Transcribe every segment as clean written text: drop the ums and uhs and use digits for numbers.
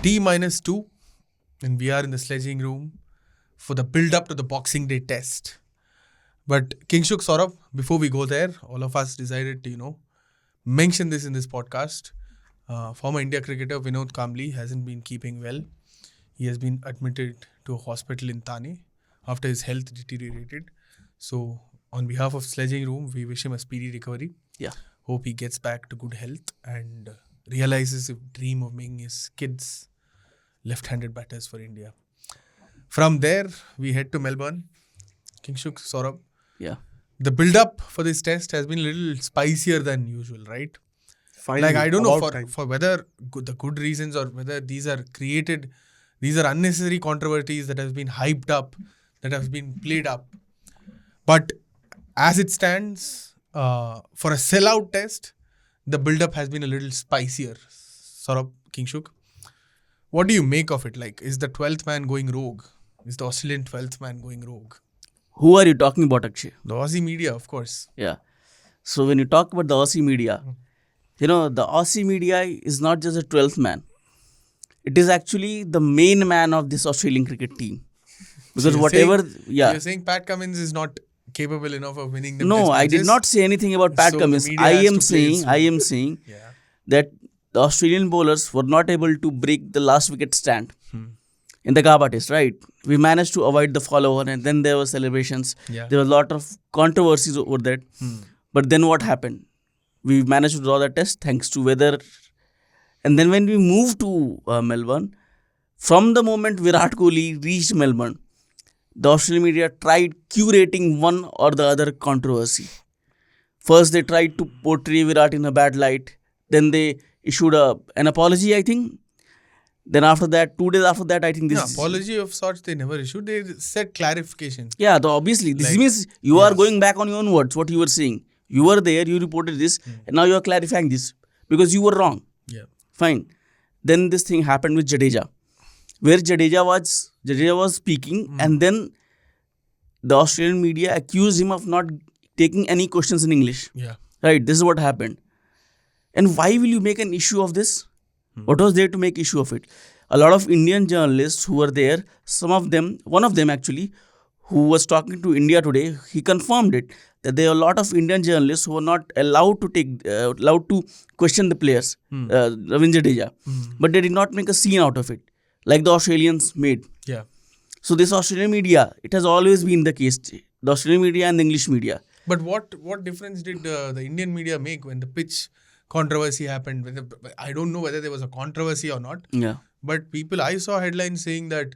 T-2, and we are in the sledging room for the build-up to the Boxing Day test. But Kingshuk Saurabh, before we go there, all of us decided to, mention this in this podcast. Former India cricketer Vinod Kambli hasn't been keeping well. He has been admitted to a hospital in Thane after his health deteriorated. So, on behalf of Sledging Room, we wish him a speedy recovery. Yeah. Hope he gets back to good health and realizes his dream of making his kids left-handed batters for India. From there, we head to Melbourne. Kingshuk Saurabh. Yeah. The build-up for this test has been a little spicier than usual, right? Finally, I don't know for whether the good reasons or whether these are unnecessary controversies that have been hyped up, that have been played up. But as it stands, for a sellout test, the build-up has been a little spicier. Saurabh, Kingshuk, what do you make of it? Is the 12th man going rogue? Is the Australian 12th man going rogue? Who are you talking about, Akshay? The Aussie media, of course. Yeah. So when you talk about the Aussie media, the Aussie media is not just a 12th man. It is actually the main man of this Australian cricket team. Because You're saying Pat Cummins is not capable enough of winning them. No, I did not say anything about Pat Cummins. I am saying that the Australian bowlers were not able to break the last wicket stand in the Gabba test, right? We managed to avoid the follower, and then there were celebrations. Yeah. There were a lot of controversies over that. But then what happened? We managed to draw the test thanks to weather. And then when we moved to Melbourne, from the moment Virat Kohli reached Melbourne, the Australian media tried curating one or the other controversy. First, they tried to portray Virat in a bad light. Then they issued an apology, I think. Then after that, 2 days after that, I think this... apology of sorts they never issued. They said clarification. Yeah, obviously. This means you are going back on your own words, what you were saying. You were there, you reported this, and now you are clarifying this because you were wrong. Yeah. Fine. Then this thing happened with Jadeja, where Jadeja was speaking, and then the Australian media accused him of not taking any questions in English. Yeah. Right, this is what happened. And why will you make an issue of this? What was there to make issue of it? A lot of Indian journalists who were there, one of them actually, who was talking to India Today, he confirmed it, that there are a lot of Indian journalists who are not allowed to question the players, Ravindra Jadeja. But they did not make a scene out of it, like the Australians made. Yeah. So this Australian media, it has always been the case, the Australian media and the English media. But what difference did the Indian media make when the pitch controversy happened? I don't know whether there was a controversy or not. Yeah. But I saw headlines saying that,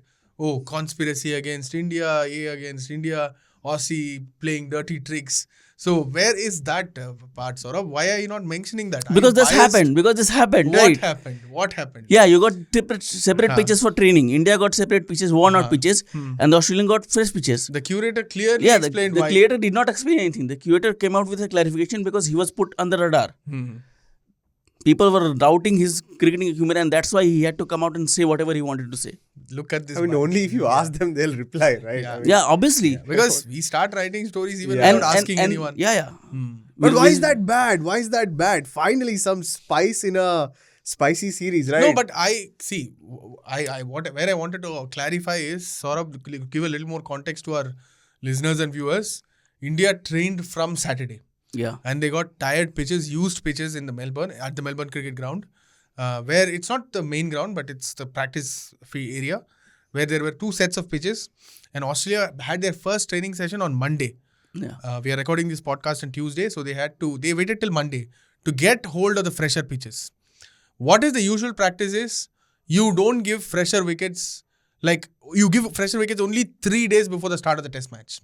conspiracy against India, against India, Aussie playing dirty tricks. So where is that part, Saurabh? Why are you not mentioning that? Because this happened, right? What happened? Yeah, you got separate pitches for training. India got separate pitches, worn-out pitches, and the Australian got fresh pitches. The curator clearly explained why. The curator did not explain anything. The curator came out with a clarification because he was put on the radar. People were doubting his cricketing acumen, and that's why he had to come out and say whatever he wanted to say. Look at this. Only if you ask them, they'll reply, right? Yeah. Obviously. Yeah, because we start writing stories even without asking anyone. Yeah. But why is that bad? Why is that bad? Finally, some spice in a spicy series, right? No, but where I wanted to clarify is, Saurabh, give a little more context to our listeners and viewers. India trained from Saturday. Yeah. And they got used pitches at the Melbourne Cricket Ground, where it's not the main ground, but it's the practice free area, where there were 2 sets of pitches. And Australia had their first training session on Monday. Yeah. We are recording this podcast on Tuesday, so they waited till Monday to get hold of the fresher pitches. What is the usual practice is, you don't give fresher wickets, you give fresher wickets only 3 days before the start of the test match.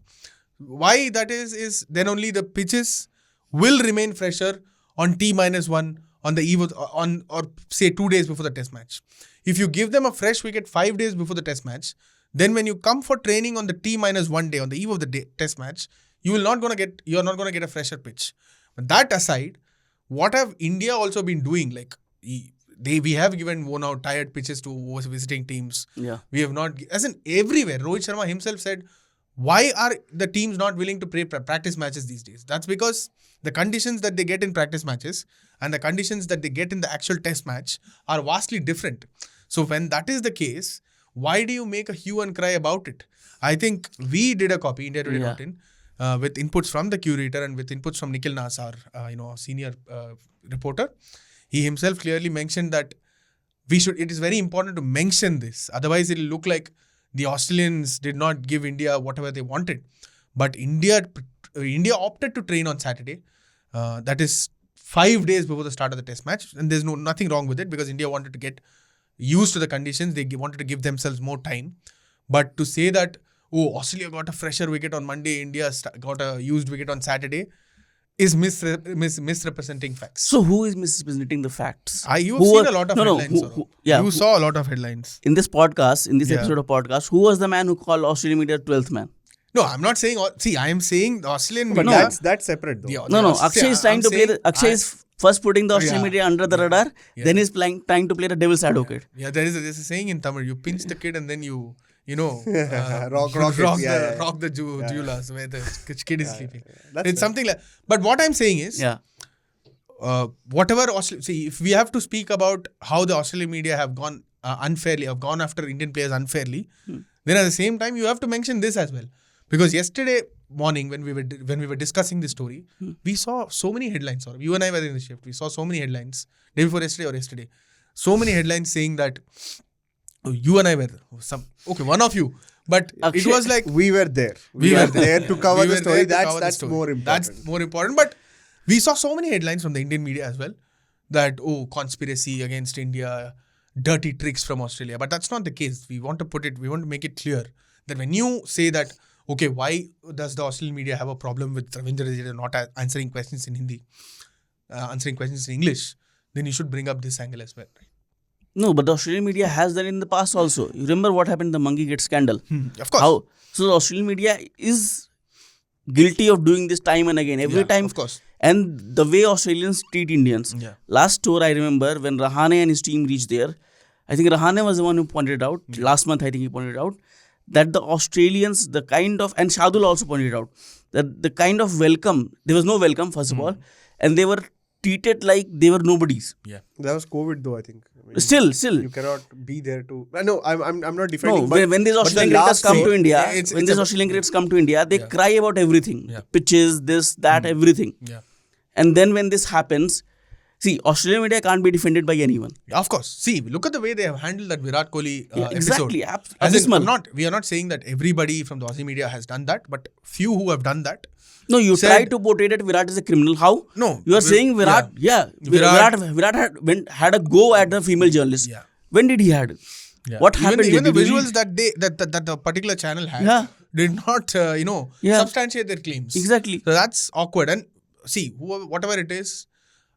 Why that is then only the pitches will remain fresher on T-1 on the eve of, or say 2 days before the test match. If you give them a fresh wicket 5 days before the test match, then when you come for training on the T-1 day, on the eve of the test match, you're not going to get a fresher pitch. But that aside, what have India also been doing? We have given worn out tired pitches to visiting teams. Yeah. We have not, as in everywhere. Rohit Sharma himself said, why are the teams not willing to play practice matches these days? That's because the conditions that they get in practice matches and the conditions that they get in the actual test match are vastly different. So when that is the case, why do you make a hue and cry about it? I think we did a copy, India.in, with inputs from the curator and with inputs from Nikhil Nas, our senior reporter. He himself clearly mentioned that it is very important to mention this. Otherwise, it will look like the Australians did not give India whatever they wanted. But India opted to train on Saturday. That is 5 days before the start of the test match. And there's nothing wrong with it because India wanted to get used to the conditions. They wanted to give themselves more time. But to say that, Australia got a fresher wicket on Monday, India got a used wicket on Saturday, is misrepresenting facts. So who is misrepresenting the facts? You have seen a lot of headlines. You saw a lot of headlines. In this podcast, in this episode of podcast, who was the man who called Australian media 12th man? No, I'm not saying. See, I am saying the Australian But media. that's separate though. No. Akshay is trying to play. Akshay is first putting the Australian media under the radar. Then he's trying to play the devil's advocate. Yeah, there's a saying in Tamil. You pinch the kid and then you rock the jewelers where the kid is sleeping. It's something like. But what I'm saying is, whatever see, if we have to speak about how the Australian media have gone unfairly, have gone after Indian players unfairly, then at the same time you have to mention this as well. Because yesterday morning when we were discussing this story, we saw so many headlines. You and I were in the shift. We saw so many headlines day before yesterday or yesterday. So many headlines saying that you and I were one of you, but Akshay, it was like we were there. We were there to cover the story. That's more important. That's more important. But we saw so many headlines from the Indian media as well that conspiracy against India, dirty tricks from Australia. But that's not the case. We want to make it clear that when you say that, okay, why does the Australian media have a problem with Ravindra not answering questions in Hindi, answering questions in English, then you should bring up this angle as well, right? No, but the Australian media has done in the past also. You remember what happened in the Monkey Gate scandal? Of course. So the Australian media is guilty of doing this time and again. Every time. Of course. And the way Australians treat Indians. Yeah. Last tour, I remember when Rahane and his team reached there, I think Rahane was the one who pointed it out. Last month, I think he pointed it out. That the Australians, and Shadul also pointed out, that the kind of welcome, there was no welcome, first of all, and they were treated like they were nobodies. Yeah. That was COVID though, I think. Still. You cannot be there to... No, I'm not defending. No, when these Australian cricketers come to India, Australian cricketers come to India, they cry about everything. Yeah. Pitches, this, that, everything. Yeah. And then when this happens, see, Australian media can't be defended by anyone. Of course. See, look at the way they have handled that Virat Kohli exactly. episode. Abysmal. We are not saying that everybody from the Aussie media has done that, but few who have done that. No, you try to portray that Virat is a criminal. How? No. You are saying Virat, Virat had a go at the female journalist. Yeah. When did he had it? Yeah. What happened? Even the visuals that the particular channel had did not, substantiate their claims. Exactly. So that's awkward. And see, whatever it is,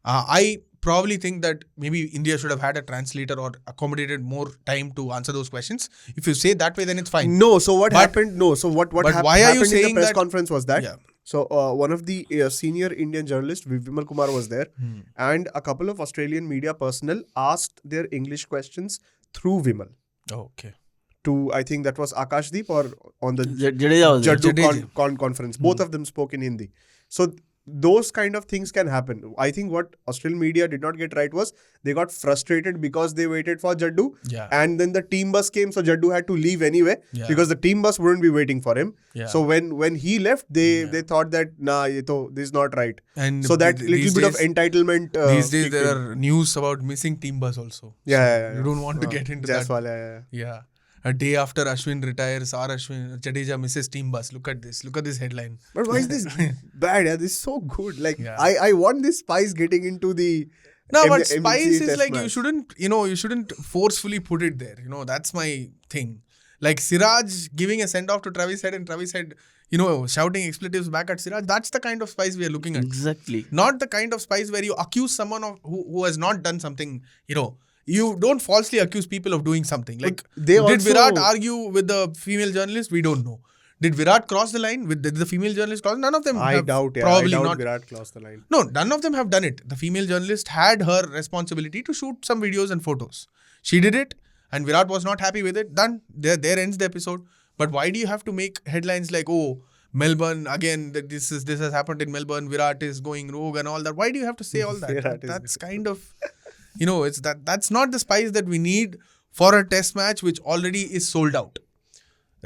I probably think that maybe India should have had a translator or accommodated more time to answer those questions. If you say that way, then it's fine. No. So what happened? No. So what happened? Why are you happened saying in the press that? Conference was that? Yeah. So one of the senior Indian journalists, Vimal Kumar, was there, and a couple of Australian media personnel asked their English questions through Vimal. Oh, okay. To, I think that was Akashdeep or on the Jadeja conference. Both of them spoke in Hindi. So those kind of things can happen. I think what Australian media did not get right was they got frustrated because they waited for Jaddu. Yeah. And then the team bus came, so Jaddu had to leave anyway because the team bus wouldn't be waiting for him. Yeah. So when he left, they thought that this is not right. And so that little bit of entitlement. These days there are news about missing team bus also. Yeah. You don't want to get into that. Yeah. A day after Ashwin retires, Jadeja misses team bus. Look at this. Look at this headline. But why is this bad? This is so good. Like I want this Spice getting into the. No, but Spice is like match. you shouldn't forcefully put it there. That's my thing. Like Siraj giving a send off to Travis Head and Travis Head, shouting expletives back at Siraj. That's the kind of Spice we are looking at. Exactly. Not the kind of Spice where you accuse someone of who has not done something. You don't falsely accuse people of doing something. Like, did Virat argue with the female journalist? We don't know. Did Virat cross the line? Did the female journalist cross? None of them I doubt not. Virat crossed the line. No, none of them have done it. The female journalist had her responsibility to shoot some videos and photos. She did it and Virat was not happy with it. Done. There ends the episode. But why do you have to make headlines like, Melbourne, again, this has happened in Melbourne, Virat is going rogue and all that. Why do you have to say all that? That's kind of... that's not the Spice that we need for a test match which already is sold out.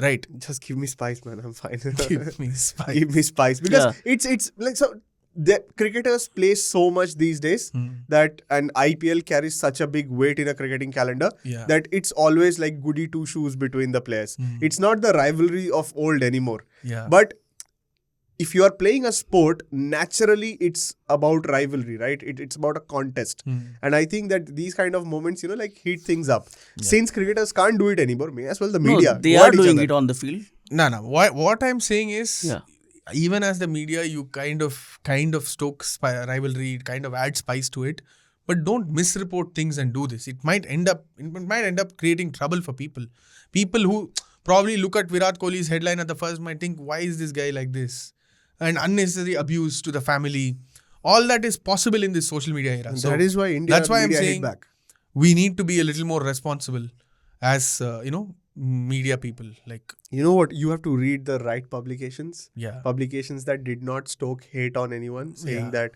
Right. Just give me spice, man. I'm fine. Give me spice. Give me spice. Because it's like, so the cricketers play so much these days that an IPL carries such a big weight in a cricketing calendar that it's always like goody two shoes between the players. It's not the rivalry of old anymore. Yeah. But if you are playing a sport, naturally it's about rivalry, right? It's about a contest. And I think that these kind of moments, like heat things up. Since cricketers can't do it anymore, may as well the media. They are doing it on the field. No. What I'm saying is, even as the media, you kind of stoke rivalry, kind of add spice to it, but don't misreport things and do this. It might end up creating trouble for people. People who probably look at Virat Kohli's headline at the first might think, why is this guy like this? And unnecessary abuse to the family. All that is possible in this social media era. So that is why India that's why media I'm hit saying back. We need to be a little more responsible as, media people. Like, you know what? You have to read the right publications. Yeah. Publications that did not stoke hate on anyone, saying that,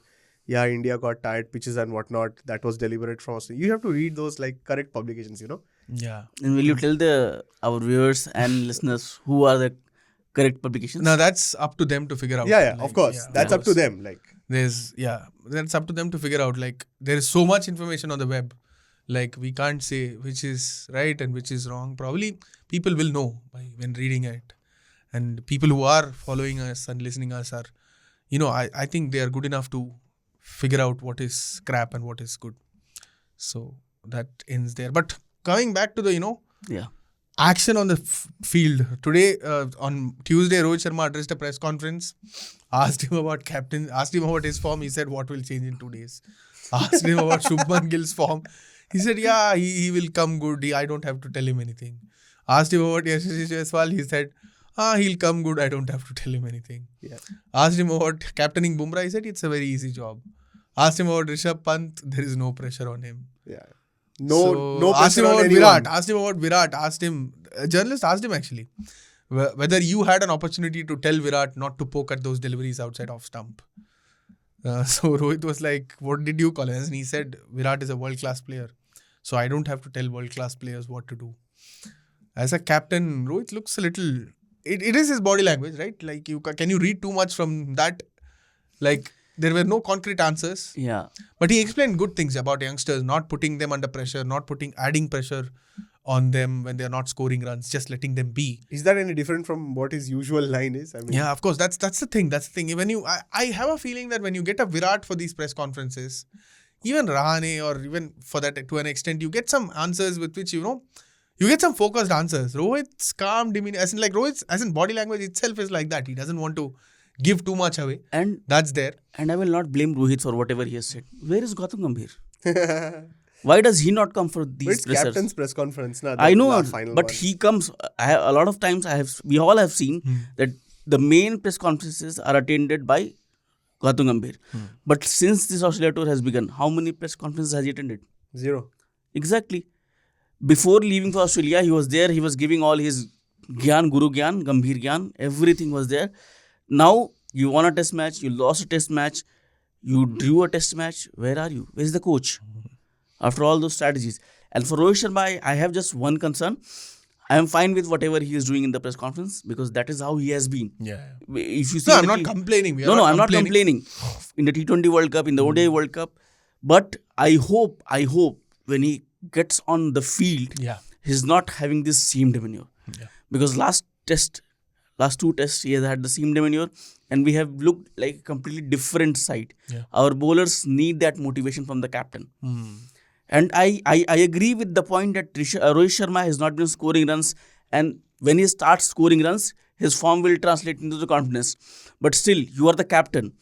India got tired pitches and whatnot. That was deliberate from us. You have to read those like correct publications, Yeah. And will you tell our viewers and listeners who are the correct publications? Now that's up to them to figure out. Yeah, of course. That's up to them. Like, that's up to them to figure out. Like, there is so much information on the web. Like, we can't say which is right and which is wrong. Probably people will know when reading it. And people who are following us and listening us are, I think they are good enough to figure out what is crap and what is good. So that ends there. But coming back to the, action on the field. Today, on Tuesday, Rohit Sharma addressed a press conference, asked him about his form. He said, what will change in 2 days? Asked him about Shubman Gill's form. He said, he will come good. I don't have to tell him anything. Asked him about Yashasvi Jaiswal. He said, he'll come good. I don't have to tell him anything. Yeah. Asked him about captaining Bumrah. He said, it's a very easy job. Asked him about Rishabh Pant. There is no pressure on him. Yeah. No asked him pressure on about anyone. Virat. A journalist asked him actually whether you had an opportunity to tell Virat not to poke at those deliveries outside off stump. So Rohit was like, what did you call him? And he said, Virat is a world-class player. So I don't have to tell world-class players what to do. As a captain, Rohit looks a little... It is his body language, right? Like, can you read too much from that? Like, there were no concrete answers. Yeah. But he explained good things about youngsters, not putting them under pressure, not adding pressure on them when they're not scoring runs, just letting them be. Is that any different from what his usual line is? I mean, yeah, of course. That's the thing. When I have a feeling that when you get a Virat for these press conferences, even Rahane or even for that to an extent, you get some answers with which, you get some focused answers. Rohit's calm demeanor, as in body language itself is like that. He doesn't want to give too much away. And that's there. And I will not blame Rohit for whatever he has said. Where is Gautam Gambhir? Why does he not come for these it's captain's press conference. I know, but he comes. A lot of times we all have seen that the main press conferences are attended by Gautam Gambhir. But since this Australia tour has begun, how many press conferences has he attended? 0. Exactly. Before leaving for Australia, he was there. He was giving all his Gyan, Guru Gyan, Gambhir Gyan. Everything was there. Now, you won a test match. You lost a test match. You drew a test match. Where are you? Where's the coach? After all those strategies. And for Rohit Sharma, I have just one concern. I am fine with whatever he is doing in the press conference because that is how he has been. Yeah. If you see I'm not complaining. I'm not complaining. In the T20 World Cup, in the ODI World Cup. But I hope when he gets on the field, he's not having this same demeanor. Yeah. Because last 2 tests, he has had the same demeanor and we have looked like a completely different side. Yeah. Our bowlers need that motivation from the captain. And I agree with the point that Rohit Sharma has not been scoring runs, and when he starts scoring runs, his form will translate into the confidence. But still, you are the captain.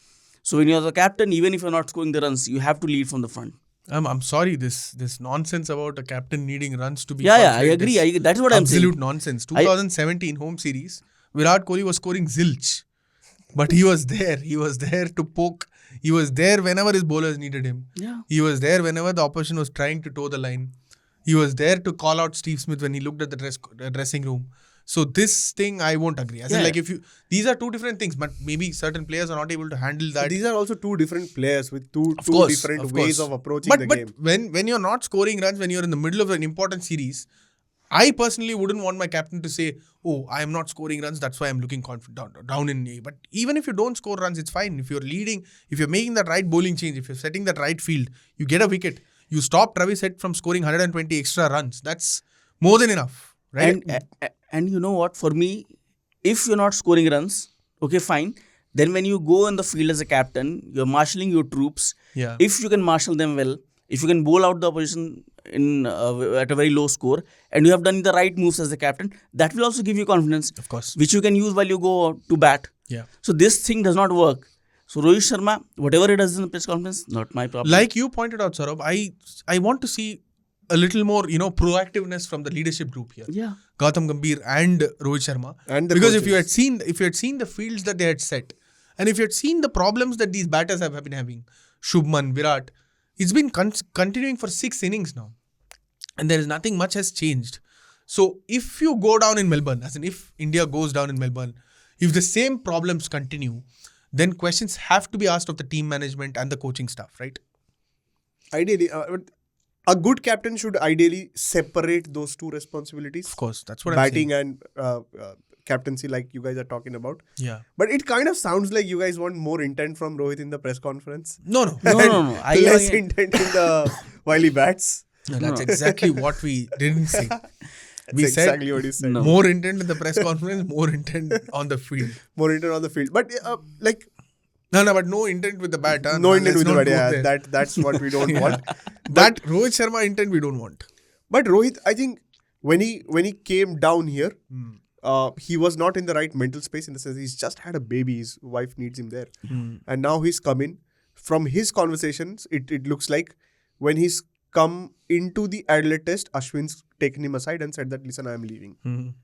So when you are the captain, even if you are not scoring the runs, you have to lead from the front. I'm sorry, this nonsense about a captain needing runs to be I agree. That's what I'm saying. Absolute nonsense. 2017 home series, Virat Kohli was scoring zilch. But he was there. He was there to poke. He was there whenever his bowlers needed him. Yeah. He was there whenever the opposition was trying to toe the line. He was there to call out Steve Smith when he looked at the dressing room. So this thing I won't agree. I said, these are two different things, but maybe certain players are not able to handle that. But these are also two different players with two different ways of approaching the game. But when you're not scoring runs, when you're in the middle of an important series, I personally wouldn't want my captain to say, "Oh, I am not scoring runs. That's why I'm looking confident down in A." But even if you don't score runs, it's fine. If you're leading, if you're making that right bowling change, if you're setting that right field, you get a wicket. You stop Travis Head from scoring 120 extra runs. That's more than enough, right? And you know what? For me, if you're not scoring runs, okay, fine. Then when you go in the field as a captain, you're marshalling your troops. Yeah. If you can marshal them well, if you can bowl out the opposition in at a very low score, and you have done the right moves as a captain, that will also give you confidence, Of course. which you can use while you go to bat. Yeah. So this thing does not work. So Rohit Sharma, whatever he does in the press conference, not my problem. Like you pointed out, Saurabh, I want to see a little more, proactiveness from the leadership group here. Yeah. Gautam Gambhir and Rohit Sharma. And the because coaches. if you had seen the fields that they had set, and if you had seen the problems that these batters have been having, Shubman, Virat, it's been continuing for 6 innings now. And there is nothing much has changed. So if you go down in Melbourne, as in if India goes down in Melbourne, if the same problems continue, then questions have to be asked of the team management and the coaching staff, right? Ideally, a good captain should ideally separate those two responsibilities. Of course, that's what Batting I'm saying. and captaincy, like you guys are talking about. Yeah. But it kind of sounds like you guys want more intent from Rohit in the press conference. No. No. Less intent in the while he bats. No, that's exactly what we didn't say. That's exactly what he said. No. More intent in the press conference, more intent on the field. More intent on the field. But No, but no intent with the bat. Huh? no intent Let's with the not bat. go Yeah, there. that's what we don't want. That Rohit Sharma intent we don't want. But Rohit, I think when he came down here, he was not in the right mental space, in the sense he's just had a baby. His wife needs him there. And now he's come in. From his conversations, it looks like when he's come into the Adelaide test, Ashwin's taken him aside and said that, listen, I'm leaving.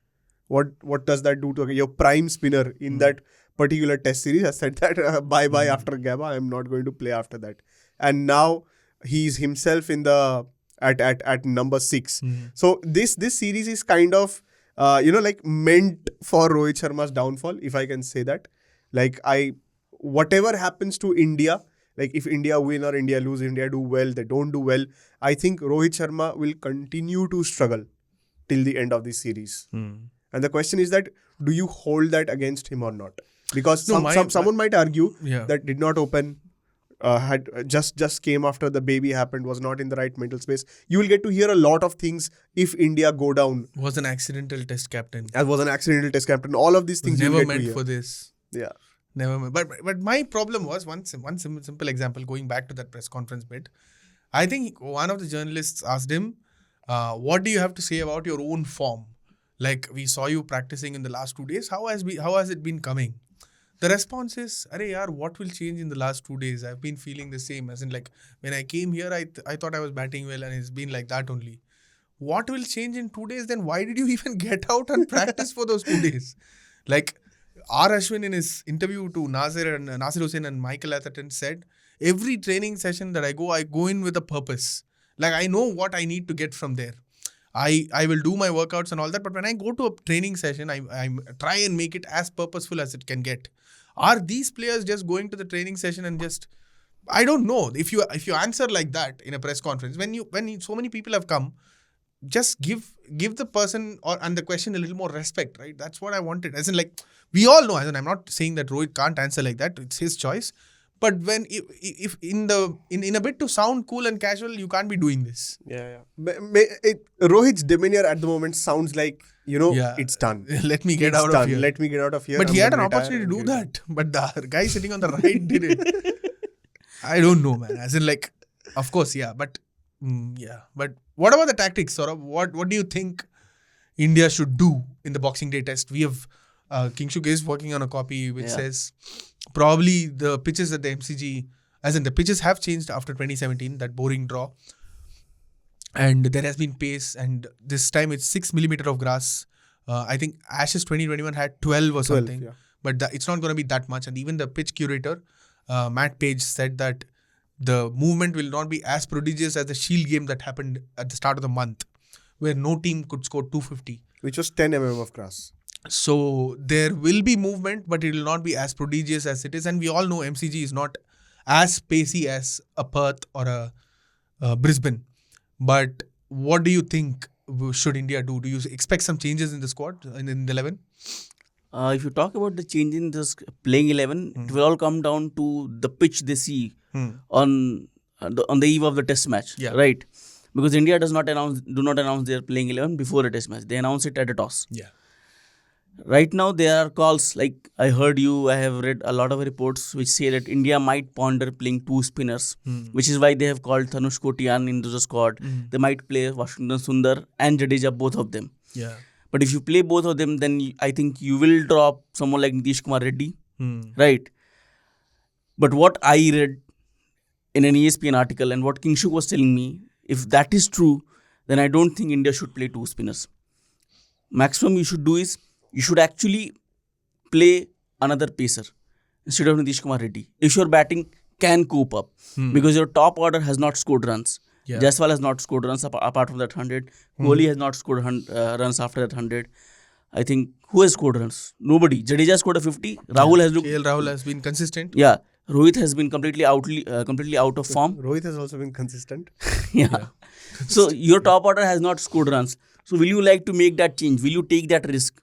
What does that do to your prime spinner in that particular test series? Has said that bye-bye after Gabba, I'm not going to play after that. And now he's himself in the at number 6. So this series is kind of like meant for Rohit Sharma's downfall, if I can say that. Like whatever happens to India, like if India win or India lose, India do well, they don't do well, I think Rohit Sharma will continue to struggle till the end of this series. And the question is that, do you hold that against him or not? Because someone might argue that did not open, had just came after the baby happened, was not in the right mental space. You will get to hear a lot of things if India go down. Was an accidental test captain. As was an accidental test captain. All of these things Never you will get meant to hear. for this. Yeah. Never meant. But my problem was one simple example, going back to that press conference bit. I think one of the journalists asked him, what do you have to say about your own form? Like, we saw you practicing in the last 2 days. How has it been coming? The response is, "Arey yaar, what will change in the last 2 days? I've been feeling the same." As in, like, when I came here, I thought I was batting well, and it's been like that only. What will change in 2 days? Then why did you even get out and practice for those 2 days? Like, R. Ashwin in his interview to Nasir Hussain and Michael Atherton said, every training session that I go in with a purpose. Like, I know what I need to get from there. I will do my workouts and all that, but when I go to a training session, I try and make it as purposeful as it can get. Are these players just going to the training session and just, I don't know. If you answer like that in a press conference, when so many people have come, just give the person and the question a little more respect, right? That's what I wanted. As in, like, we all know, as in, I'm not saying that Rohit can't answer like that. It's his choice. But when if in a bit to sound cool and casual, you can't be doing this. Yeah. Rohit's demeanor at the moment sounds like, it's done. Let me get out of here. Let me get out of here. But he had an opportunity to do that. But the guy sitting on the right did it. I don't know, man. As in, like, of course, yeah. But But what about the tactics, Saurabh? What do you think India should do in the Boxing Day test? We have Kingshuk is working on a copy which says probably the pitches at the MCG, as in the pitches have changed after 2017, that boring draw. And there has been pace, and this time it's 6 millimeter of grass. I think Ashes 2021 had 12 or something. But it's not going to be that much. And even the pitch curator, Matt Page, said that the movement will not be as prodigious as the Shield game that happened at the start of the month, where no team could score 250. Which was 10 mm of grass. So there will be movement, but it will not be as prodigious as it is. And we all know MCG is not as pacey as a Perth or a Brisbane. But what do you think should India do? Do you expect some changes in the squad, in the 11? If you talk about the change in this playing 11, it will all come down to the pitch they see on the eve of the test match, right? Because India do not announce their playing 11 before a test match. They announce it at a toss. Yeah. Right now, there are calls like I have read a lot of reports which say that India might ponder playing 2 spinners, which is why they have called Tanush Kotiyan into the squad. They might play Washington Sundar and Jadeja, both of them. Yeah. But if you play both of them, then I think you will drop someone like Nitish Kumar Reddy, right? But what I read in an ESPN article and what Kingshuk was telling me, if that is true, then I don't think India should play 2 spinners. Maximum you should do is, you should actually play another pacer instead of Nitish Kumar Reddy. If your batting can cope up, because your top order has not scored runs. Yeah. Jaiswal has not scored runs apart from that 100. Kohli has not scored runs after that 100. I think, who has scored runs? Nobody. Jadeja scored a 50. Rahul has looked... KL Rahul has been consistent. Yeah. Rohit has been completely out of form. Rohit has also been consistent. Yeah. So your top order has not scored runs. So will you like to make that change? Will you take that risk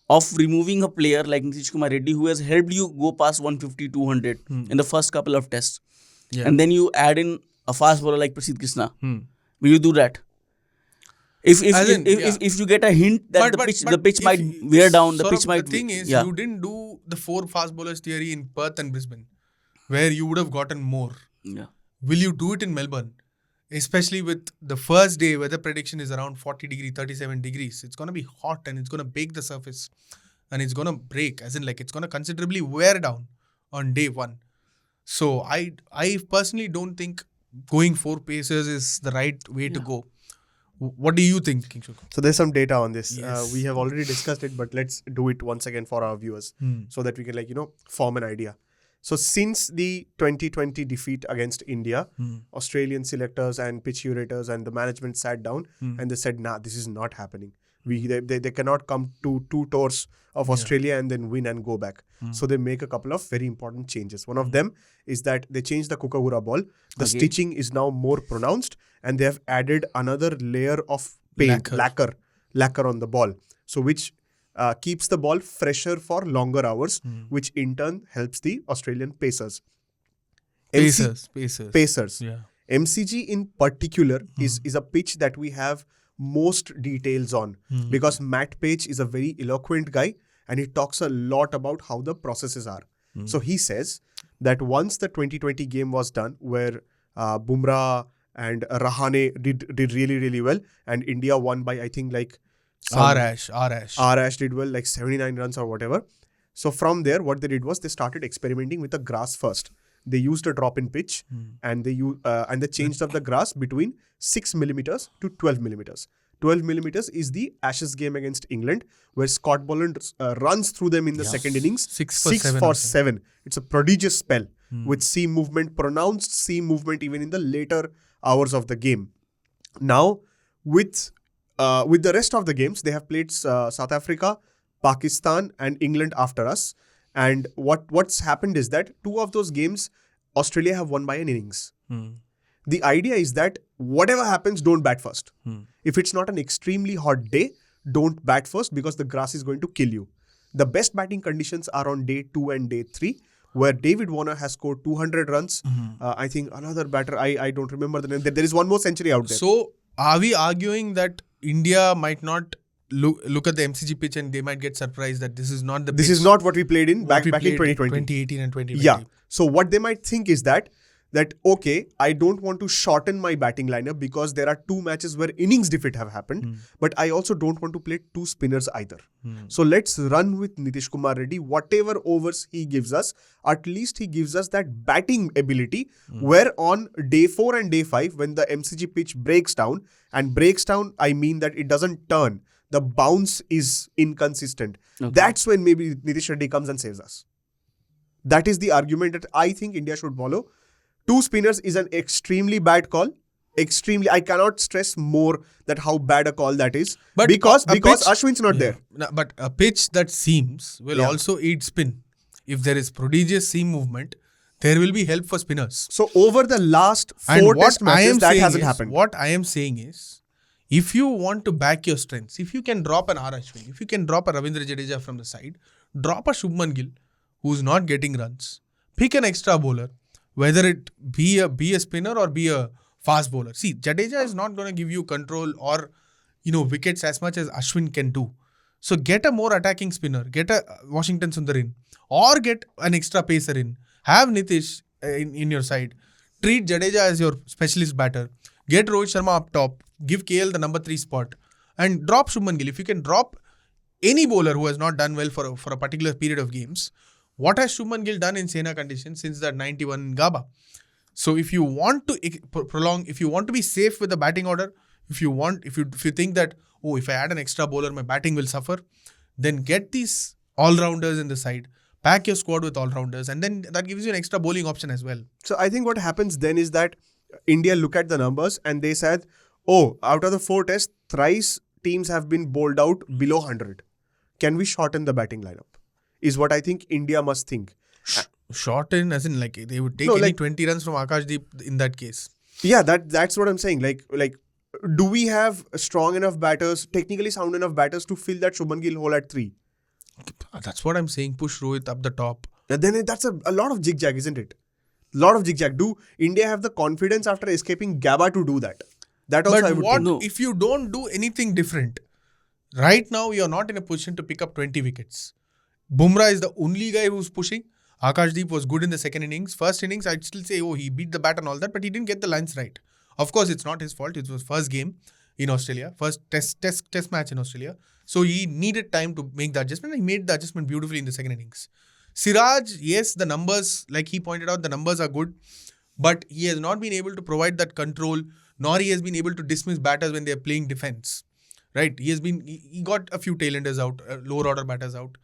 of removing a player like Nitish Kumar Reddy, who has helped you go past 150, 200 in the first couple of tests? Yeah. And then you add in a fast bowler like Prasidh Krishna. Will you do that? If you get a hint that the pitch might wear down, the thing is, you didn't do the 4 fast bowlers theory in Perth and Brisbane, where you would have gotten more. Yeah. Will you do it in Melbourne? Especially with the first day, weather prediction is around 40 degrees, 37 degrees. It's going to be hot and it's going to bake the surface and it's going to break, as in like it's going to considerably wear down on day 1. So I personally don't think going 4 paces is the right way to go. What do you think, Kingshuk? So there's some data on this. Yes. We have already discussed it, but let's do it once again for our viewers so that we can form an idea. So since the 2020 defeat against India, Australian selectors and pitch curators and the management sat down and they said, nah, this is not happening. They cannot come to 2 tours of Australia and then win and go back. So they make a couple of very important changes. One of them is that they changed the Kookaburra ball. The stitching is now more pronounced and they have added another layer of paint, lacquer on the ball. So which keeps the ball fresher for longer hours, which in turn helps the Australian pacers. Pacers. Yeah. MCG in particular is a pitch that we have most details on because Matt Page is a very eloquent guy and he talks a lot about how the processes are. So he says that once the 2020 game was done where Bumrah and Rahane did really, really well and India won by I think like R-Ash did well, like 79 runs or whatever. So from there, what they did was they started experimenting with the grass first. They used a drop in pitch and they changed up the grass between 6 millimeters to 12 millimeters. 12 millimeters is the Ashes game against England, where Scott Boland runs through them in the second innings. 6 for 7. It's a prodigious spell with seam movement, pronounced seam movement even in the later hours of the game. Now, with the rest of the games, they have played South Africa, Pakistan and England after us. And what's happened is that 2 of those games, Australia have won by an innings. The idea is that whatever happens, don't bat first. If it's not an extremely hot day, don't bat first because the grass is going to kill you. The best batting conditions are on day 2 and day 3, where David Warner has scored 200 runs. I think another batter, I don't remember the name. There is one more century out there. So, are we arguing that India might not look at the MCG pitch and they might get surprised that this is not the pitch? This is not what we played in back in 2020. 2018 and 2020. Yeah. So what they might think is that okay, I don't want to shorten my batting lineup because there are 2 matches where innings defeat have happened, but I also don't want to play 2 spinners either. So let's run with Nitish Kumar Reddy. Whatever overs he gives us, at least he gives us that batting ability where on day 4 and day 5, when the MCG pitch breaks down, I mean that it doesn't turn. The bounce is inconsistent. Okay. That's when maybe Nitish Reddy comes and saves us. That is the argument that I think India should follow. 2 spinners is an extremely bad call. I cannot stress more that how bad a call that is. But because Ashwin's not there. But a pitch that seams will also aid spin. If there is prodigious seam movement, there will be help for spinners. So over the last 4 test matches, that hasn't happened. What I am saying is, if you want to back your strengths, if you can drop an Ashwin, if you can drop a Ravindra Jadeja from the side, drop a Shubman Gill who's not getting runs, pick an extra bowler, whether it be a spinner or be a fast bowler. See, Jadeja is not going to give you control or wickets as much as Ashwin can do. So get a more attacking spinner, get a Washington Sundar in, or get an extra pacer in. Have Nitish in your side. Treat Jadeja as your specialist batter. Get Rohit Sharma up top. Give KL the number 3 spot. And drop Shubman Gill. If you can drop any bowler who has not done well for a particular period of games, what has Shubman Gill done in Sena conditions since that 91 in Gaba? So if you want to prolong, if you want to be safe with the batting order, if you think that, if I add an extra bowler, my batting will suffer, then get these all-rounders in the side. Pack your squad with all-rounders, and then that gives you an extra bowling option as well. So I think what happens then is that India look at the numbers and they said, out of the 4 tests, thrice teams have been bowled out below 100. Can we shorten the batting lineup? Is what I think India must think. Shorten as in they would take 20 runs from Akashdeep in that case. Yeah, that's what I'm saying. Like, do we have strong enough batters, technically sound enough batters to fill that Shubman Gill hole at 3? That's what I'm saying. Push Rohit up the top. Then that's a lot of jig-jag, isn't it? A lot of jig-jag. Do India have the confidence after escaping Gaba to do that? That also I would think. But if you don't do anything different? Right now, you're not in a position to pick up 20 wickets. Bumrah is the only guy who's pushing. Akashdeep was good in the second innings. First innings, I'd still say, he beat the bat and all that, but he didn't get the lines right. Of course, it's not his fault. It was first game in Australia, first test match in Australia. So he needed time to make the adjustment, and he made the adjustment beautifully in the second innings. Siraj, yes, the numbers, like he pointed out, the numbers are good, but he has not been able to provide that control, nor he has been able to dismiss batters when they are playing defense. Right? He got a few tailenders out, lower order batters out.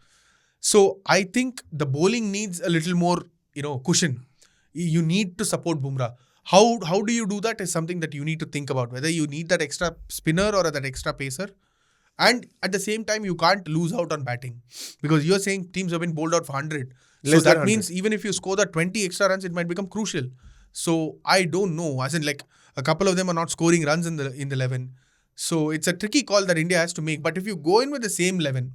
So I think the bowling needs a little more, cushion. You need to support Bumrah. How do you do that is something that you need to think about, whether you need that extra spinner or that extra pacer. And at the same time, you can't lose out on batting, because you're saying teams have been bowled out for 100. So that means even if you score the 20 extra runs, it might become crucial. So I don't know. As in, a couple of them are not scoring runs in the 11. So it's a tricky call that India has to make. But if you go in with the same 11,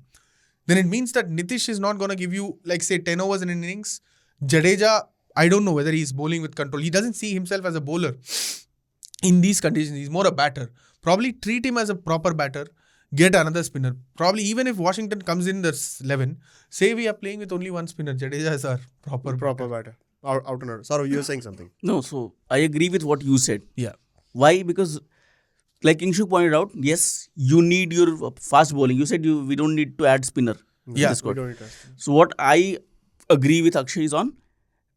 then it means that Nitish is not going to give you, say, 10 overs in an innings. Jadeja, I don't know whether he's bowling with control. He doesn't see himself as a bowler in these conditions. He's more a batter. Probably treat him as a proper batter. Get another spinner. Probably even if Washington comes in the 11, say we are playing with only one spinner. Jadeja is our proper batter. Out and out. Saurav, you were saying something. No, so I agree with what you said. Yeah. Why? Because like Inshu pointed out, yes, you need your fast bowling. You said we don't need to add spinner. Yeah. We don't need to. So what I agree with Akshay is on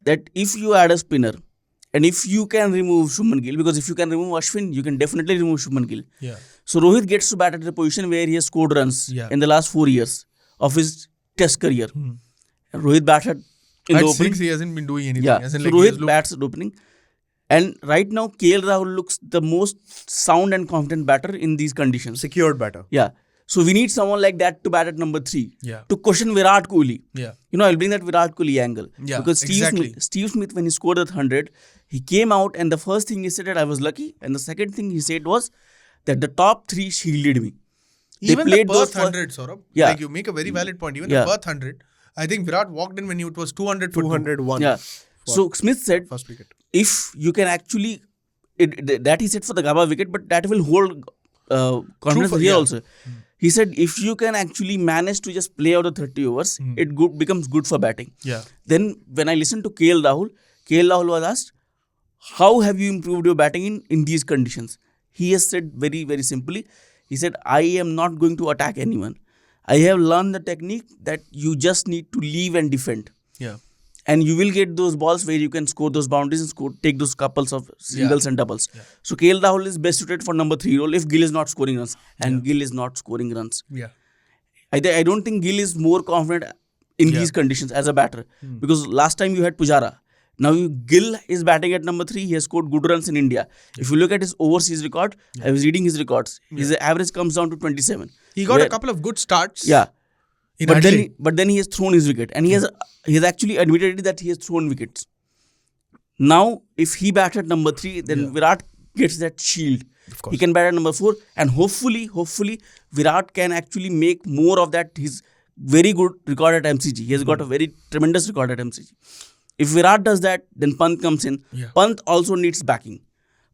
that if you add a spinner and if you can remove Shubman Gill, because if you can remove Ashwin, you can definitely remove Shubman Gill. Yeah. So Rohit gets to bat at the position where he has scored runs in the last 4 years of his test career. And Rohit batted in at the opening. 6, he hasn't been doing anything. Yeah. So Rohit bats at the opening. And right now, KL Rahul looks the most sound and confident batter in these conditions. Secured batter. Yeah. So we need someone like that to bat at number 3. Yeah. To cushion Virat Kohli. Yeah. I'll bring that Virat Kohli angle. Yeah, because exactly. Steve Smith, when he scored that 100, he came out and the first thing he said that I was lucky. And the second thing he said was that the top 3 shielded me. Even the Perth 100, Saurabh. Yeah. You make a very valid point. Even the Perth 100, I think Virat walked in when it was 200 for 201. Yeah. So Smith said, first wicket. If you can actually, that he said for the Gaba wicket, but that will hold confidence here also. He said, if you can actually manage to just play out the 30 overs, it becomes good for batting. Yeah. Then when I listened to KL Rahul was asked, how have you improved your batting in these conditions? He has said very, very simply, he said, I am not going to attack anyone. I have learned the technique that you just need to leave and defend. Yeah. And you will get those balls where you can score those boundaries and take those couples of singles and doubles. Yeah. So KL Rahul is best suited for number 3 role if Gill is not scoring runs. And Gill is not scoring runs. Yeah. I don't think Gill is more confident in these conditions as a batter. Because last time you had Pujara. Now Gill is batting at number 3. He has scored good runs in India. If you look at his overseas record, I was reading his records. His average comes down to 27. He got a couple of good starts. Yeah. But then he has thrown his wicket. And he has actually admitted that he has thrown wickets. Now, if he batted number 3, then Virat gets that shield. Of course. He can bat at number 4, and hopefully, Virat can actually make more of that. His very good record at MCG. He has got a very tremendous record at MCG. If Virat does that, then Pant comes in. Yeah. Pant also needs backing.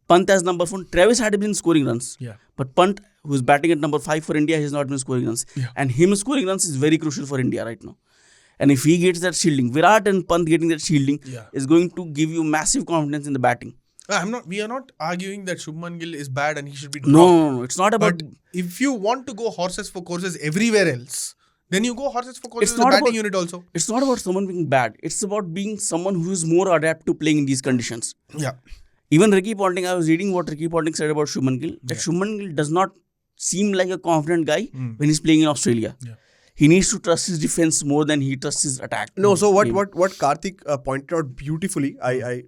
Pant as number 4. Travis had been scoring runs. Yeah. But Pant, who is batting at number 5 for India, he has not been scoring runs. Yeah. And him scoring runs is very crucial for India right now. And if he gets that shielding, Virat and Pant getting that shielding is going to give you massive confidence in the batting. We are not arguing that Shubman Gill is bad and he should be dropped. No. It's not about... But if you want to go horses for courses everywhere else, then you go horses for courses It's with the not batting about- unit also. It's not about someone being bad. It's about being someone who is more adept to playing in these conditions. Yeah. Even Ricky Ponting, I was reading what Ricky Ponting said about Shubman Gill. That Shubman Gill does not seem like a confident guy when he's playing in Australia. Yeah. He needs to trust his defense more than he trusts his attack. No, so what Karthik pointed out beautifully, I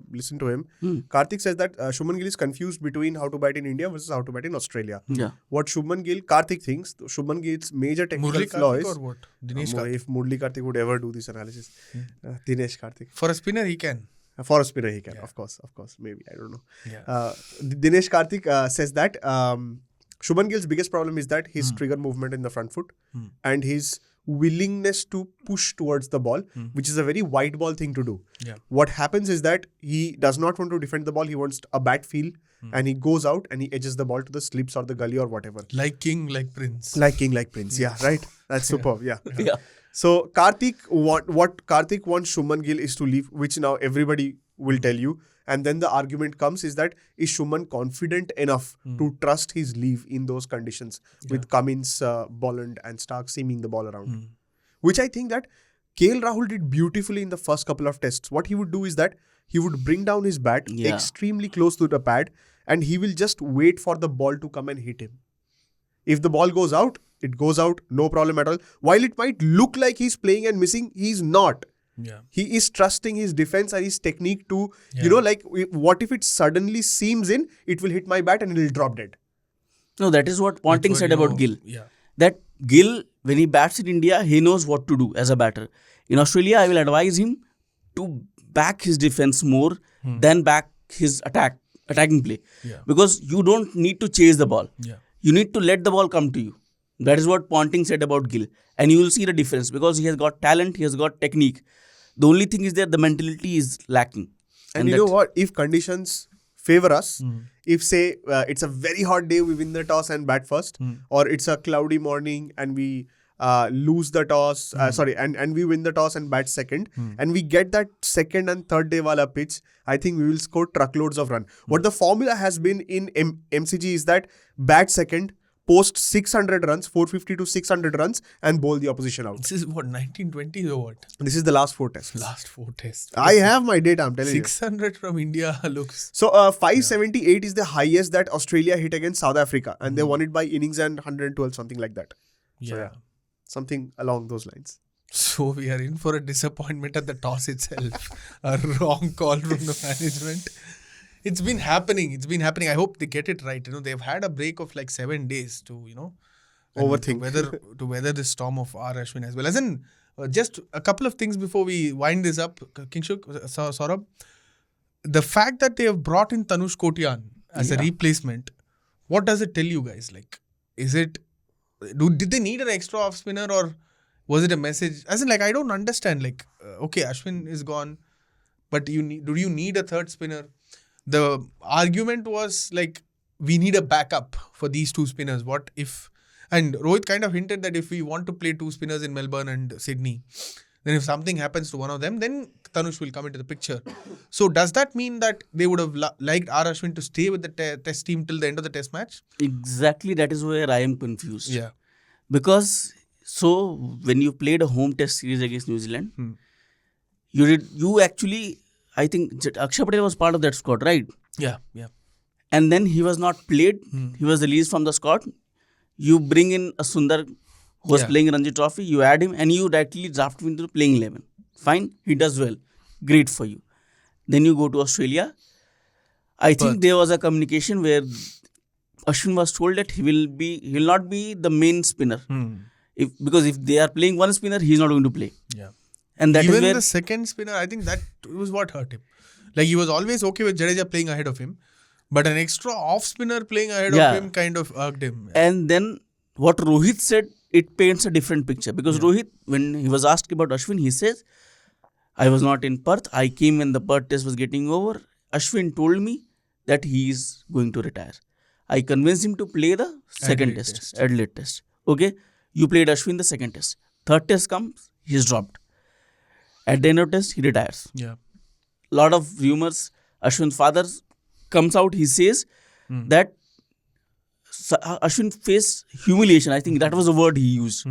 listened to him. Karthik says that Shubman Gill is confused between how to bat in India versus how to bat in Australia. Yeah. What Karthik thinks, Shubman Gill's major technical Murli flaw Karthik is... or what? Dinesh Karthik. If Murli Karthik would ever do this analysis. Dinesh Karthik. For a spinner, he can. For a spinner, he can. Of course. Maybe. I don't know. Yeah. Dinesh Karthik says that Shubman Gill's biggest problem is that his trigger movement in the front foot and his willingness to push towards the ball, which is a very white ball thing to do. Yeah. What happens is that he does not want to defend the ball. He wants a bat feel and he goes out and he edges the ball to the slips or the gully or whatever. Like king, like prince. Like king, like prince. Yeah, right. That's superb. Yeah. Yeah. So what Karthik wants Shubman Gill is to leave, which now everybody will tell you. And then the argument comes is that is Shubman confident enough to trust his leave in those conditions with Cummins, Bolland and Stark seaming the ball around. Which I think that KL Rahul did beautifully in the first couple of tests. What he would do is that he would bring down his bat extremely close to the pad and he will just wait for the ball to come and hit him. If the ball goes out, it goes out, no problem at all. While it might look like he's playing and missing, he's not. Yeah. He is trusting his defense and his technique to, what if it suddenly seams in, it will hit my bat and it will drop dead. No, that is what Ponting said about Gill. Yeah. That Gill, when he bats in India, he knows what to do as a batter. In Australia, I will advise him to back his defense more than back his attacking play. Yeah. Because you don't need to chase the ball. Yeah. You need to let the ball come to you. That is what Ponting said about Gill. And you will see the difference because he has got talent, he has got technique. The only thing is that the mentality is lacking. And you know what? If conditions favor us, if say it's a very hot day, we win the toss and bat first, or it's a cloudy morning and we lose the toss, and we win the toss and bat second, and we get that second and third day wala pitch, I think we will score truckloads of run. What the formula has been in MCG is that bat second, post 600 runs, 450 to 600 runs and bowl the opposition out. This is what, 1920s or what? This is the last 4 tests. Last 4 tests. I have my data, I'm telling you. 600 from India looks... So 578 is the highest that Australia hit against South Africa and they won it by innings and 112, something like that. So yeah, something along those lines. So we are in for a disappointment at the toss itself. A wrong call from the management. It's been happening. I hope they get it right. They've had a break of like 7 days to, overthink. To weather this storm of R. Ashwin as well. As in, just a couple of things before we wind this up, Kingshuk, Saurabh. The fact that they have brought in Tanush Kotian as a replacement, what does it tell you guys? Like, did they need an extra off spinner or was it a message? As in, like, I don't understand. Like, okay, Ashwin is gone, but do you need a third spinner? The argument was like, we need a backup for these 2 spinners. What if, and Rohit kind of hinted that if we want to play 2 spinners in Melbourne and Sydney, then if something happens to one of them, then Tanush will come into the picture. So does that mean that they would have liked R. Ashwin to stay with the test team till the end of the test match? Exactly, that is where I am confused. Yeah. Because, so when you played a home test series against New Zealand, you actually... I think Akshay Patel was part of that squad, right? Yeah. And then he was not played. He was released from the squad. You bring in a Sundar who was playing Ranji Trophy. You add him and you directly draft him into the playing 11. Fine. He does well. Great for you. Then you go to Australia. I think there was a communication where Ashwin was told that he will not be the main spinner. Because if they are playing one spinner, he is not going to play. Yeah. And that even is where the second spinner, I think that was what hurt him. Like, he was always okay with Jadeja playing ahead of him. But an extra off spinner playing ahead Yeah. of him kind of irked him. And then what Rohit said, it paints a different picture. Because Rohit, when he was asked about Ashwin, he says, I was not in Perth. I came when the Perth test was getting over. Ashwin told me that he is going to retire. I convinced him to play the second Adelaide test, Adelaide test. Okay, you played Ashwin the second test. Third test comes, he's dropped. At the end of test, he retires. Yeah. Lot of rumors. Ashwin's father comes out. He says that Ashwin faced humiliation. I think that was the word he used.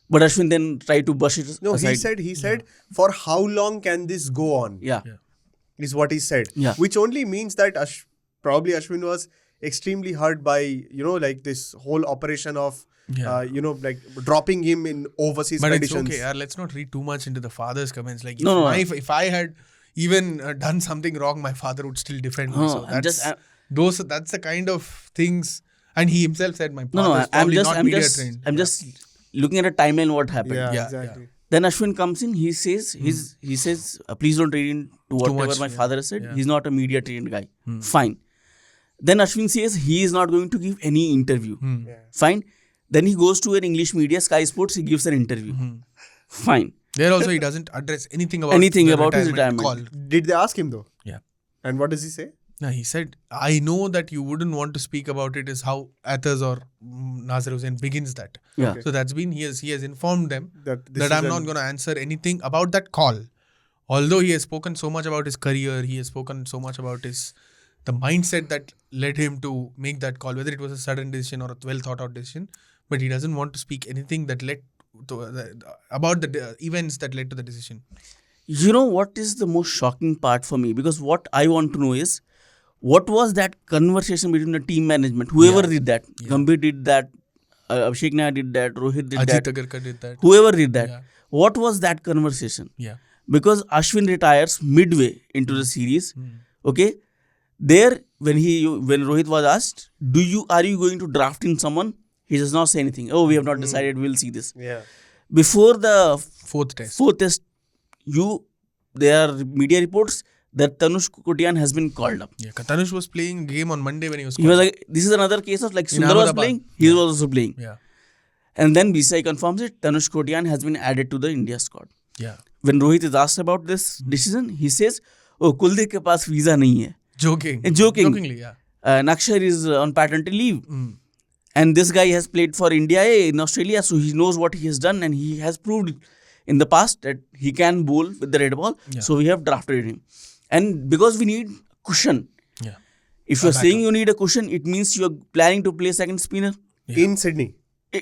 But Ashwin then tried to brush it No, aside. he said, for how long can this go on? Yeah. Is what he said. Yeah. Which only means that probably Ashwin was extremely hurt by, like this whole operation of, like dropping him in overseas But conditions. it's okay. Let's not read too much into the father's comments. Like, No. if I had even done something wrong, my father would still defend me. No, So I'm that's just- that's the kind of things. And he himself said, my No, father is probably not I'm media just, trained. I'm just looking at a timeline what happened. Yeah, Yeah, exactly. Then Ashwin comes in. He says, he says, please don't read into whatever much, my father has said. yeah. He's not a media trained guy. Fine. Then Ashwin says he is not going to give any interview. Yeah. Fine. Then he goes to an English media, Sky Sports. He gives an interview. Fine. There also he doesn't address anything about Anything the about his retirement retirement. call. Did they ask him though? Yeah. And what does he say? No, he said, I know that you wouldn't want to speak about it, is how Athers or Nazir Hussain begins that. Yeah. Okay. So that's been, he has informed them That that I'm not going to answer anything about that call. Although he has spoken so much about his career, he has spoken so much about the mindset that led him to make that call, whether it was a sudden decision or a well thought out decision. But he doesn't want to speak anything that led to about the events that led to the decision. You know what is the most shocking part for me? Because what I want to know is, what was that conversation between the team management? Whoever did that. Gambhir did that. Abhishek Nair did that. Rohit did Ajit that. Agarkar did that. Whoever did that. Yeah. What was that conversation? Yeah. Because Ashwin retires midway into the series. Okay. There, when Rohit was asked, are you going to draft in someone? He does not say anything. Oh, we have not decided. We'll see this. Yeah. Before the Fourth test. there are media reports that Tanush Kotian has been called up. Yeah. Tanush was playing game on Monday when he was He was called. like, this is another case of like In Sundar was Ahmedabad. playing, he was also playing. Yeah. And then BCI confirms it, Tanush Kotian has been added to the India squad. Yeah. When Rohit is asked about this decision, he says, oh, Kuldeep ke paas visa nahi hai. Joking. Jokingly, yeah. Nakshar is on paternity leave. And this guy has played for India in Australia, so he knows what he has done, and he has proved in the past that he can bowl with the red ball. Yeah. So we have drafted him. And because we need cushion, Yeah. if you're saying you need a cushion, it means you're planning to play second spinner In Sydney.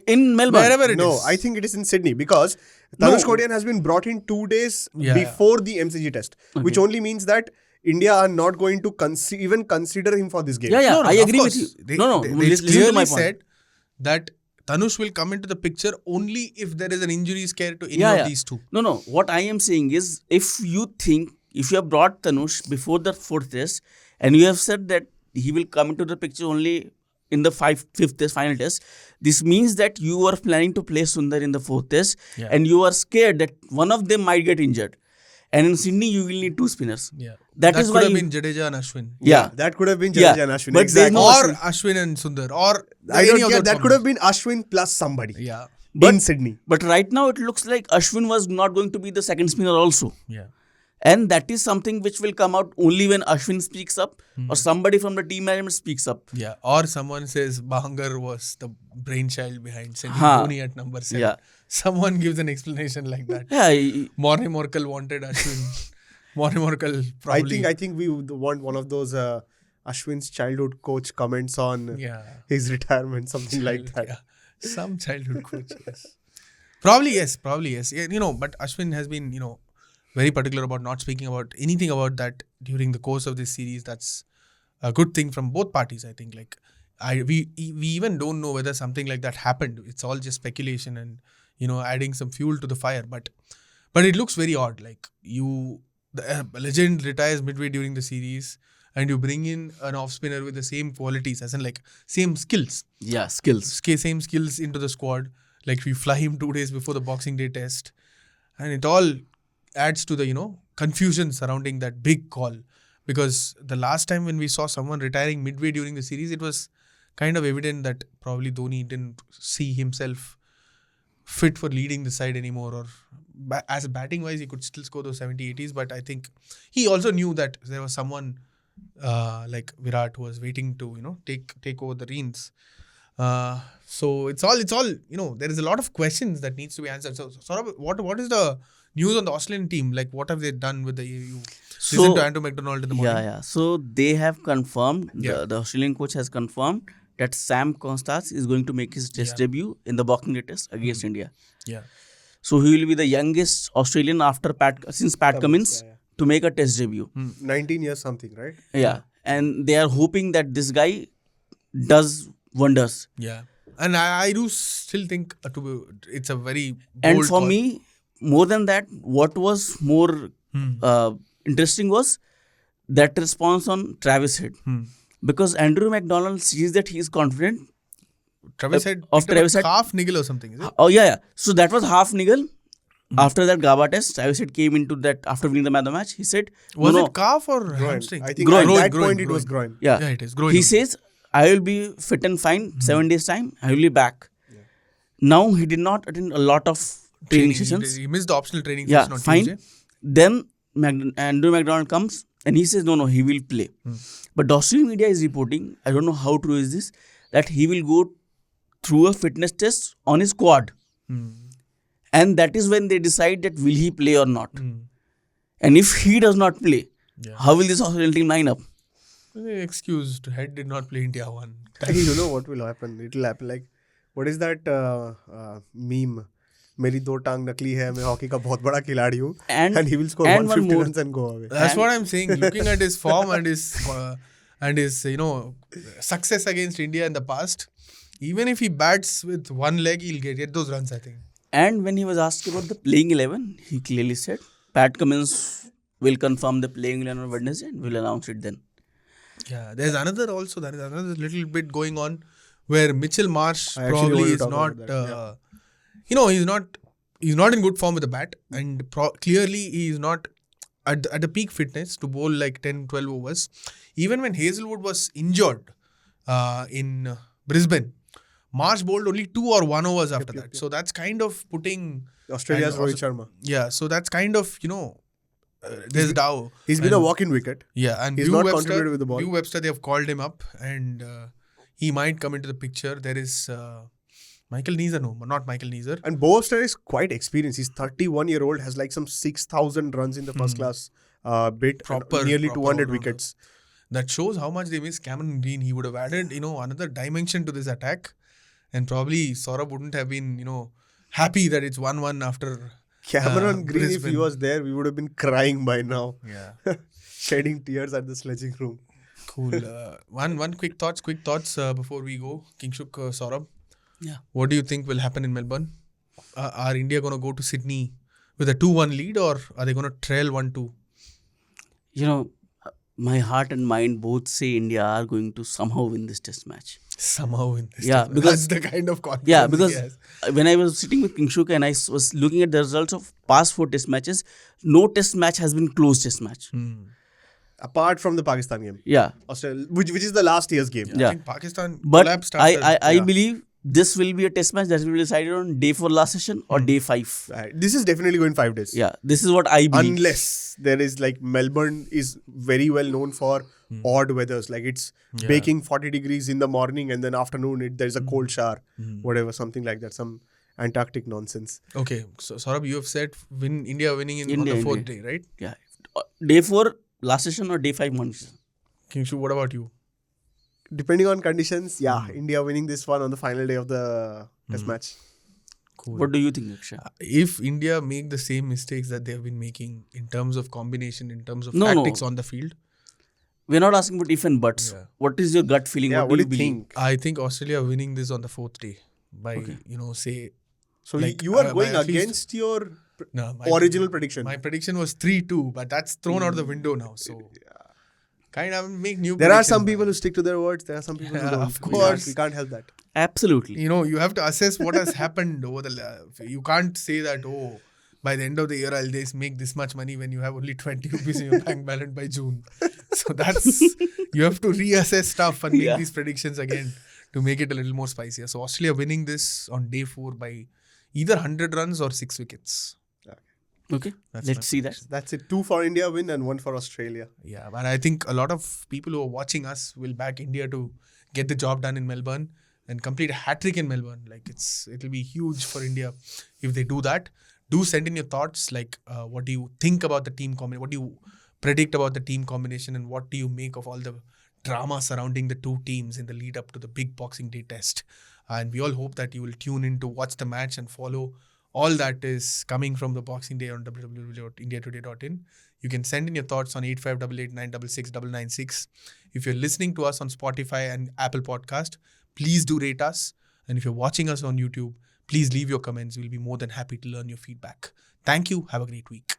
in Melbourne. Wherever it is. No, I think it is in Sydney because Tanush Kotian has been brought in 2 days before the MCG test, which only means that India are not going to even consider him for this game. Yeah, yeah, No, I of agree with course. you. They listen to clearly my point. said that Tanush will come into the picture only if there is an injury scare to any Yeah, of yeah. these two. No. What I am saying is, if you have brought Tanush before the fourth test, and you have said that he will come into the picture only in the fifth test, final test, this means that you are planning to play Sundar in the fourth test, and you are scared that one of them might get injured. And in Sydney, you will need 2 spinners. Yeah. That is could why have you- been Jadeja and Ashwin. Yeah. That could have been Yeah, Jadeja and Ashwin. but there's exactly. no Or Ashwin and Sundar. Or I any don't of care. those That could have combos. been Ashwin plus somebody Yeah. in Sydney. But right now, it looks like Ashwin was not going to be the second spinner also. Yeah. And that is something which will come out only when Ashwin speaks up or somebody from the team management speaks up. Yeah. Or someone says Bahangar was the brainchild behind sending Huh. Dhoni at number 7. Yeah. Someone gives an explanation like that. Yeah, Morne Morkel wanted Ashwin. Morne Morkel probably. I think we would want one of those Ashwin's childhood coach comments on Yeah. his retirement, something like that. Yeah. Some childhood coach, yes. Probably yes. Yeah, but Ashwin has been, very particular about not speaking about anything about that during the course of this series. That's a good thing from both parties, I think. Like, we even don't know whether something like that happened. It's all just speculation and, adding some fuel to the fire. But it looks very odd. Like, the legend retires midway during the series and you bring in an off spinner with the same qualities, as in like same skills. yeah, skills. Same skills into the squad. Like, we fly him 2 days before the Boxing Day test. And it all adds to the, confusion surrounding that big call. Because the last time when we saw someone retiring midway during the series, it was kind of evident that probably Dhoni didn't see himself fit for leading the side anymore, or as batting wise he could still score those 70, 80s, but I think he also knew that there was someone like Virat who was waiting to take over the reins. So it's all there is a lot of questions that needs to be answered. So Saurabh, what is the news on the Australian team? Like, what have they done with you listen to Andrew McDonald in the morning? So they have confirmed, the Australian coach has confirmed that Sam Constance is going to make his test debut in the Boxing Day test against India. Yeah. So he will be the youngest Australian since Pat Cummins to make a test debut. 19 years something, right? Yeah. And they are hoping that this guy does wonders. Yeah. And I do still think it's a very bold And for call. me, more than that, what was more interesting was that response on Travis Head. Because Andrew McDonald sees that he is confident. Travis Head of Travis Head, half niggle or something, is it? Oh, yeah. So that was half niggle. After that Gaba test, Travis Head came into that after winning the man of the match. He said, Was it calf or hamstring? I think Groin. at that point it was groin. Yeah, it is. Groin he only. says, I will be fit and fine, 7 days time, I will be back. Now he did not attend a lot of training sessions. He missed the optional training Yeah, session on fine. Tuesday. Then Andrew McDonald comes and he says, no, he will play. But the Australian media is reporting, I don't know how true is this, that he will go through a fitness test on his quad. And that is when they decide that will he play or not. And if he does not play, how will this Australian team line up? Excused. Head did not play India 1. You know what will happen? It will happen like, what is that meme? मेरी 2 टांग नकली है, मैं hockey का बहुत बड़ा खिलाड़ी हूँ, and he will score 150 runs and go away. That's what I'm saying. Looking at his form and his success against India in the past, even if he bats with one leg, he'll get those runs, I think. And when he was asked about the playing 11, he clearly said, Pat Cummins will confirm the playing 11 on Wednesday and will announce it then. Yeah, there is another little bit going on where Mitchell Marsh probably is not, he's not in good form with the bat, and clearly he is not at the peak fitness to bowl like 10, 12 overs. Even when Hazelwood was injured in Brisbane, Marsh bowled only 2 or 1 overs after that. So that's kind of putting Australia's Rohit Sharma. Yeah, so that's kind of, there's Dow. He's been a walk-in wicket. Yeah, and he's not contributed with the ball. Hugh Webster, they have called him up, and he might come into the picture. There is Michael Neeser, not Michael Neeser. And Bowster is quite experienced. He's 31-year-old, has like some 6,000 runs in the first class bit, nearly 200 wickets. That shows how much they miss Cameron Green. He would have added, another dimension to this attack, and probably Saurabh wouldn't have been, happy that it's 1-1 after. Cameron Green, if he was there, we would have been crying by now. Yeah. Shedding tears at the sledging room. Cool. One quick thoughts before we go. Kingshuk, Saurabh. Yeah. What do you think will happen in Melbourne? Are India going to go to Sydney with a 2-1 lead, or are they going to trail 1-2? My heart and mind both say India are going to somehow win this test match. Somehow win this Yeah, test match. because- That's the kind of confidence. Yeah, he because has. when I was sitting with Kingshuk and I was looking at the results of past 4 test matches, no test match has been close test match. Apart from the Pakistan game. Yeah. Australia, which is the last year's game. Yeah. I think Pakistan But collapse started. I believe this will be a test match that will be decided on day 4 last session or day 5. This is definitely going 5 days. Yeah, this is what I believe. Unless there is like Melbourne is very well known for odd weathers. Like it's baking 40 degrees in the morning and then afternoon there's a cold shower. Whatever, something like that. Some Antarctic nonsense. Okay, so Saurabh, you have said India winning on the 4th day, right? Yeah. Day 4 last session or day 5 months. Kingshu, what about you? Depending on conditions, India winning this one on the final day of the test match. Cool. What do you think, Akshay? If India make the same mistakes that they have been making in terms of combination, in terms of tactics on the field, we're not asking about if and buts. Yeah. What is your gut feeling? Yeah, what do you think? believe? I think Australia are winning this on the 4th day by, say... So like, you are going by at least- against your No, original prediction. My prediction was 3-2, but that's thrown out the window now. So, kind of make new. There are predictions, some people man. who stick to their words. There are some people who don't. Of course. We can't help that. Absolutely. You have to assess what has happened over you can't say that, by the end of the year I'll just make this much money when you have only 20 rupees in your bank balance by June. So you have to reassess stuff and make Yeah. these predictions again to make it a little more spicier. So Australia winning this on day 4 by either 100 runs or 6 wickets. Okay, That's let's my see that. That's it. 2 for India win and 1 for Australia. Yeah, but I think a lot of people who are watching us will back India to get the job done in Melbourne and complete a hat-trick in Melbourne. Like it'll be huge for India if they do that. Do send in your thoughts, like what do you think about the team combination? What do you predict about the team combination, and what do you make of all the drama surrounding the two teams in the lead up to the big Boxing Day test? And we all hope that you will tune in to watch the match and follow all that is coming from the Boxing Day on www.indiatoday.in. You can send in your thoughts on 8588966996. If you're listening to us on Spotify and Apple Podcast, please do rate us. And if you're watching us on YouTube, please leave your comments. We'll be more than happy to learn your feedback. Thank you. Have a great week.